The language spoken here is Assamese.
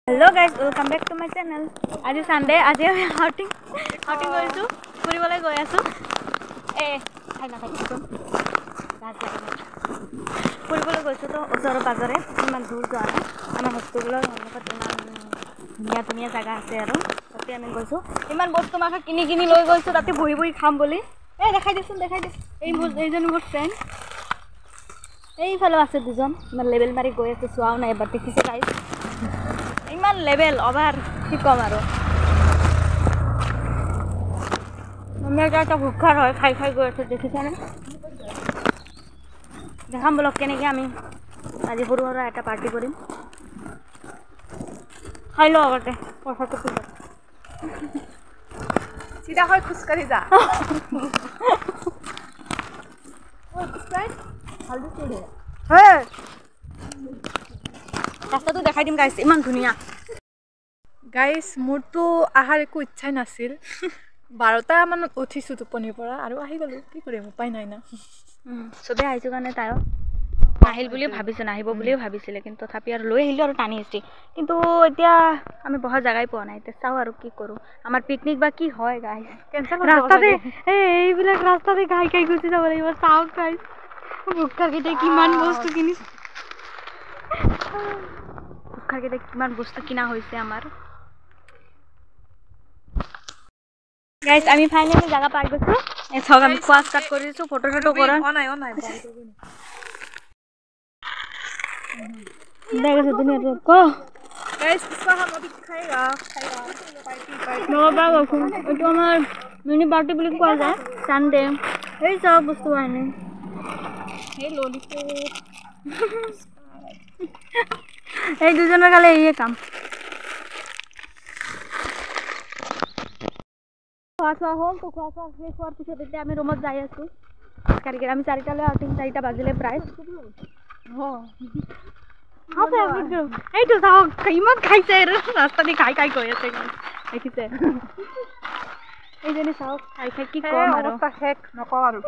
Hello guys, welcome back to my channel. Today is Sunday. Today I am outing going to Puribalai goi asu. Khai na khai. Puribalai goisu to osoro bazare. Iman dur joa na. Amar hospital honokot iman dhuniya jaga ase aru. Tate ami goisu. Iman bostu maka kini loi goisu tate bohi kham boli. Dekhai dis. Ei joni mor friend. Ei phalo ase dujon. Iman level mari goi ase suao na ebar dekhise guys. ইমান লেভেল ওভার কি কম আৰু আমি এটা ভুখাৰ হয় খাই গৈ আছে দেখিছানে দেখাম বলক কেনেকৈ আমি আজি সৰু সৰু এটা পাৰ্টি কৰিম খাই লো আগতে পইচাটো খুব চিধা হৈ খুচকাৰি যা ও স্প্ৰাইট হালদি কৰি হে ৰাস্তাটো দেখাই দিম গাইছ ইমান ধুনীয়া গাইস মোৰটো আহাৰ একো ইচ্ছা নাছিল 12টা মানত উঠিছো টোপনিৰ পৰা আৰু আহি গলো কি কৰিম উপায় নাই না সবে আইছো কাৰণে তাই আহিল বুলি ভাবিছ না আহিব বুলি ভাবিছিলে কিন্তু তথাপি আৰু লৈ আহিলো আৰু টানি আহিছে কিন্তু এতিয়া আমি বহুত জাগাই পোৱা নাই তে চাও আৰু কি কৰো আমাৰ পিকনিক বা কি হয় গাইস কেনসেল ৰাস্তাতে এইবিলাক ৰাস্তাতে গাই গুচি যাব লাগিব চাও গাইস ভুক্কাৰ কেইটা কিমান বস্তু কিনিছ ভুক্কাৰ কেইটা কিমান বস্তু কিনা হৈছে আমাৰ গাইস আমি ফাইনালি জায়গা পাই গৈছো এই সব আমি কোয়াস কাট কৰিছো ফটো কৰা অনাই দেখো দুনিয়া তো কো গাইস কিসকা হাম অভি খাইগা পার্টি নো বাবা এটো আমার মিনি পার্টি বুলি কোৱা যায় সানডে এই সব বস্তু আনে এই ললিপপ এই দুজনৰ কালে এই কাম খোৱা হ'ল তো খোৱা শেষ হোৱাৰ পিছত এতিয়া আমি ৰুমত যাই আছো কাৰিকৰ আমি 4টালৈ আউটিং 4টা বাজিলে প্ৰায় আছে ভিডিও এইটো চাও ইমান খাইছে ৰাস্তাতে খাই গৈ আছে দেখিছে এইজনী চাও খাই কি কম আৰু অৱস্থা শেষ নকওঁ আৰু